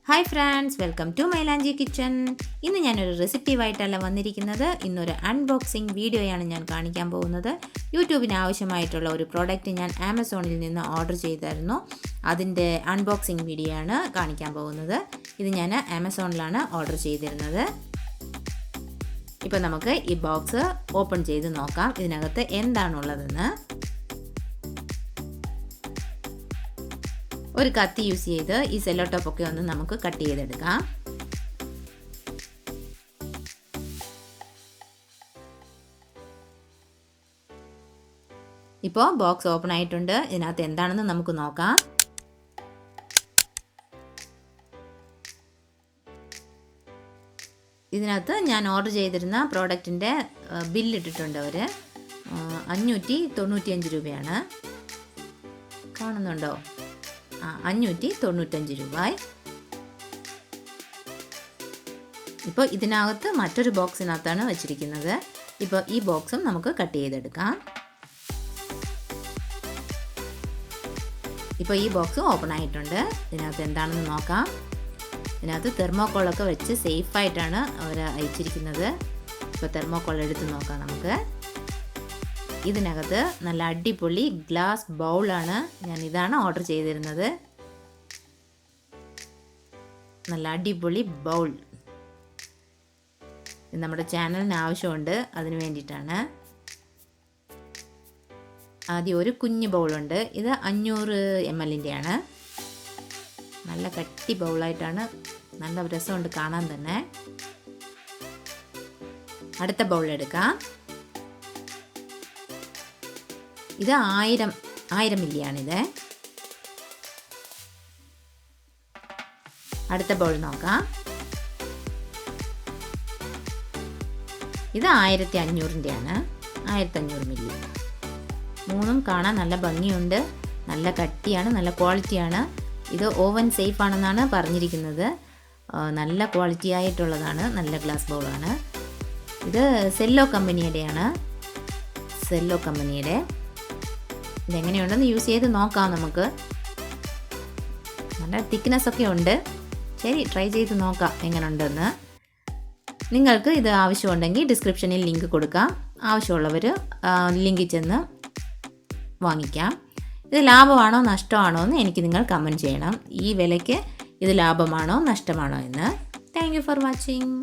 Hi friends, welcome to മൈലാഞ്ചി kitchen. ഇന്ന് ഞാനൊരു റെസിപ്പിയുമായിട്ടല്ല വന്നിരിക്കുന്നത്. ഇന്നൊരു അൺബോക്സിങ് വീഡിയോയാണ് ഞാൻ കാണിക്കാൻ പോകുന്നത്. യൂട്യൂബിന് ആവശ്യമായിട്ടുള്ള ഒരു പ്രോഡക്റ്റ് ഞാൻ ആമസോണിൽ നിന്ന് ഓർഡർ ചെയ്തായിരുന്നു. അതിൻ്റെ അൺബോക്സിങ് വീഡിയോ ആണ് കാണിക്കാൻ പോകുന്നത്. ഇത് ഞാൻ ആമസോണിലാണ് ഓർഡർ ചെയ്തിരുന്നത്. ഇപ്പോൾ നമുക്ക് ഈ ബോക്സ് ഓപ്പൺ ചെയ്ത് നോക്കാം ഇതിനകത്ത് എന്താണുള്ളതെന്ന്. ഒരു കത്തി യൂസ് ചെയ്ത് ഈ സെല്ലോ ടോപ്പൊക്കെ ഒന്ന് നമുക്ക് കട്ട് ചെയ്തെടുക്കാം. ഇപ്പോൾ ബോക്സ് ഓപ്പൺ ആയിട്ടുണ്ട്. ഇതിനകത്ത് എന്താണെന്ന് നമുക്ക് നോക്കാം. ഇതിനകത്ത് ഞാൻ ഓർഡർ ചെയ്തിരുന്ന പ്രോഡക്റ്റിൻ്റെ ബില്ലിട്ടിട്ടുണ്ട്. അവർ 595 രൂപയാണ്. കാണുന്നുണ്ടോ? 595 രൂപ. ഇപ്പോൾ ഇതിനകത്ത് മറ്റൊരു ബോക്സിനകത്താണ് വെച്ചിരിക്കുന്നത്. ഇപ്പോൾ ഈ ബോക്സും നമുക്ക് കട്ട് ചെയ്തെടുക്കാം. ഇപ്പോൾ ഈ ബോക്സ് ഓപ്പൺ ആയിട്ടുണ്ട്. ഇതിനകത്ത് എന്താണെന്ന് നോക്കാം. ഇതിനകത്ത് തെർമോക്കോളൊക്കെ വെച്ച് സേഫായിട്ടാണ് അവർ അയച്ചിരിക്കുന്നത്. ഇപ്പോൾ തെർമോക്കോൾ എടുത്ത് നോക്കാം നമുക്ക്. ഇതിനകത്ത് നല്ല അടിപൊളി ഗ്ലാസ് ബൗളാണ്. ഞാൻ ഇതാണ് ഓർഡർ ചെയ്തിരുന്നത്. നല്ല അടിപൊളി ബൗൾ. ഇത് നമ്മുടെ ചാനലിന് ആവശ്യമുണ്ട്, അതിന് വേണ്ടിയിട്ടാണ്. ആദ്യം ഒരു കുഞ്ഞ് ബൗളുണ്ട്. ഇത് 500 ml ആണ്. നല്ല കട്ടി ബൗളായിട്ടാണ്. നല്ല രസമുണ്ട് കാണാൻ തന്നെ. അടുത്ത ബൗൾ എടുക്കാം. ഇത് 1000 മില്ലിയാണിത്. അടുത്ത ബൗൾ നോക്കാം. ഇത് 1500 ആണ്. 1500 മില്ലി. മൂന്നും കാണാൻ നല്ല ഭംഗിയുണ്ട്. നല്ല കട്ടിയാണ്, നല്ല ക്വാളിറ്റിയാണ്. ഇത് ഓവൻ സേഫ് ആണെന്നാണ് പറഞ്ഞിരിക്കുന്നത്. നല്ല ക്വാളിറ്റി ആയിട്ടുള്ളതാണ്. നല്ല ഗ്ലാസ് ബൗളാണ്. ഇത് സെല്ലോ കമ്പനിയുടെയാണ്. സെല്ലോ കമ്പനിയുടെ. ഇതെങ്ങനെയുണ്ടെന്ന് യൂസ് ചെയ്ത് നോക്കാം നമുക്ക്. നല്ല തിക്നെസ് ഒക്കെ ഉണ്ട്. ശരി, ട്രൈ ചെയ്ത് നോക്കാം എങ്ങനെയുണ്ടെന്ന്. നിങ്ങൾക്ക് ഇത് ആവശ്യമുണ്ടെങ്കിൽ ഡിസ്ക്രിപ്ഷനിൽ ലിങ്ക് കൊടുക്കാം. ആവശ്യമുള്ളവർ ലിങ്കിൽ ചെന്ന് വാങ്ങിക്കാം. ഇത് ലാഭമാണോ നഷ്ടമാണോ എന്ന് എനിക്ക് നിങ്ങൾ കമൻറ്റ് ചെയ്യണം. ഈ വിലയ്ക്ക് ഇത് ലാഭമാണോ നഷ്ടമാണോ എന്ന്. Thank you for watching.